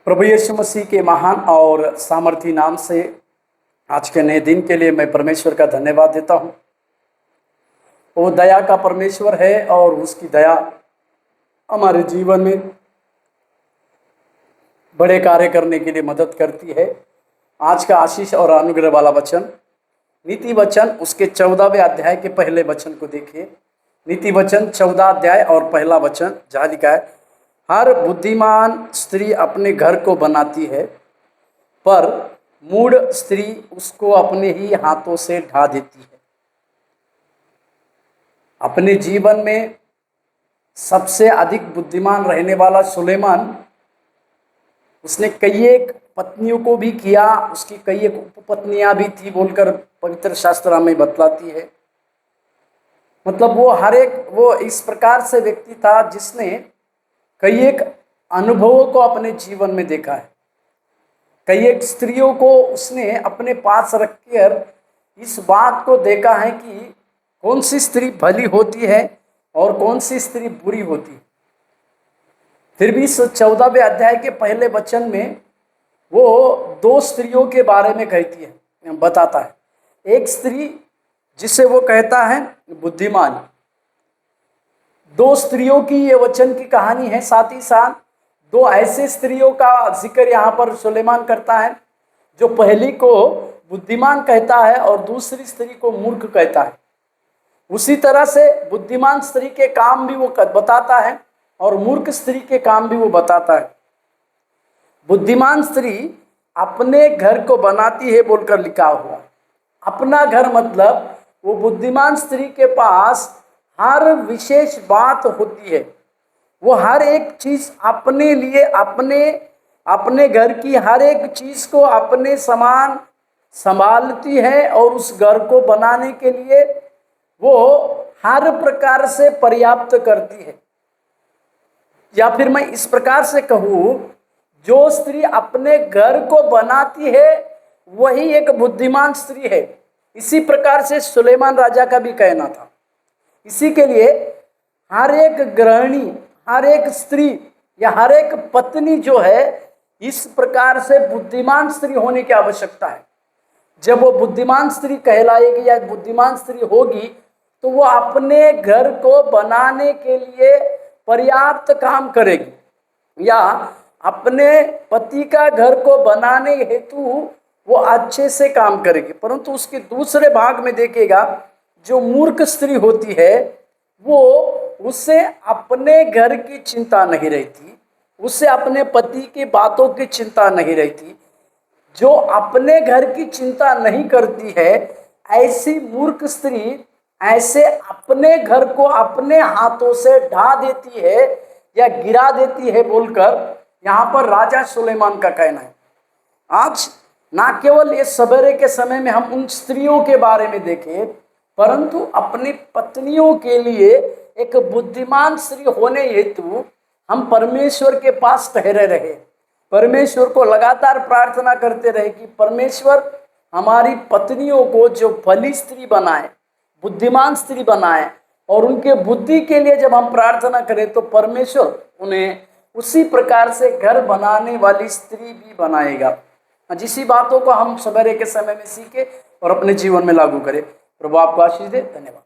प्रभु यीशु मसीह के महान और सामर्थी नाम से आज के नए दिन के लिए मैं परमेश्वर का धन्यवाद देता हूँ। वो दया का परमेश्वर है और उसकी दया हमारे जीवन में बड़े कार्य करने के लिए मदद करती है। आज का आशीष और अनुग्रह वाला वचन नीति वचन उसके 14वें अध्याय के पहले वचन को देखिए। नीति वचन 14 अध्याय और पहला वचन जहाँ लिखा है, हर बुद्धिमान स्त्री अपने घर को बनाती है, पर मूढ़ स्त्री उसको अपने ही हाथों से ढा देती है। अपने जीवन में सबसे अधिक बुद्धिमान रहने वाला सुलेमान, उसने कई एक पत्नियों को भी किया, उसकी कई एक उपपत्नियां भी थी बोलकर पवित्र शास्त्र में बतलाती है। मतलब वो इस प्रकार से व्यक्ति था जिसने कई एक अनुभवों को अपने जीवन में देखा है। कई एक स्त्रियों को उसने अपने पास रखकर इस बात को देखा है कि कौन सी स्त्री भली होती है और कौन सी स्त्री बुरी होती है। फिर भी इस 14वें अध्याय के पहले वचन में वो दो स्त्रियों के बारे में कहती है, बताता है। एक स्त्री जिसे वो कहता है बुद्धिमान। दो स्त्रियों की ये वचन की कहानी है। साथ ही साथ दो ऐसे स्त्रियों का जिक्र यहाँ पर सुलेमान करता है, जो पहली को बुद्धिमान कहता है और दूसरी स्त्री को मूर्ख कहता है। उसी तरह से बुद्धिमान स्त्री के काम भी वो बताता है और मूर्ख स्त्री के काम भी वो बताता है। बुद्धिमान स्त्री अपने घर को बनाती है बोलकर लिखा हुआ। अपना घर मतलब वो बुद्धिमान स्त्री के पास हर विशेष बात होती है। वो हर एक चीज अपने लिए अपने घर की हर एक चीज को अपने समान संभालती है और उस घर को बनाने के लिए वो हर प्रकार से पर्याप्त करती है। या फिर मैं इस प्रकार से कहूँ, जो स्त्री अपने घर को बनाती है वही एक बुद्धिमान स्त्री है। इसी प्रकार से सुलेमान राजा का भी कहना था। इसी के लिए हर एक गृहिणी, हर एक स्त्री या हर एक पत्नी जो है, इस प्रकार से बुद्धिमान स्त्री होने की आवश्यकता है। जब वो बुद्धिमान स्त्री कहलाएगी या बुद्धिमान स्त्री होगी तो वो अपने घर को बनाने के लिए पर्याप्त काम करेगी या अपने पति का घर को बनाने हेतु वो अच्छे से काम करेगी। परंतु उसके दूसरे भाग में देखिएगा, जो मूर्ख स्त्री होती है वो उससे अपने घर की चिंता नहीं रहती, उससे अपने पति की बातों की चिंता नहीं रहती। जो अपने घर की चिंता नहीं करती है, ऐसी मूर्ख स्त्री ऐसे अपने घर को अपने हाथों से ढा देती है या गिरा देती है बोलकर यहाँ पर राजा सुलेमान का कहना है। आज ना केवल ये सवेरे के समय में हम उन स्त्रियों के बारे में देखें, परंतु अपनी पत्नियों के लिए एक बुद्धिमान स्त्री होने हेतु हम परमेश्वर के पास ठहरे रहे, परमेश्वर को लगातार प्रार्थना करते रहे कि परमेश्वर हमारी पत्नियों को जो भली स्त्री बनाए, बुद्धिमान स्त्री बनाए। और उनके बुद्धि के लिए जब हम प्रार्थना करें तो परमेश्वर उन्हें उसी प्रकार से घर बनाने वाली स्त्री भी बनाएगा। जिसी बातों को हम सवेरे के समय में सीखे और अपने जीवन में लागू करें। प्रभु आपको आशीष दे। धन्यवाद।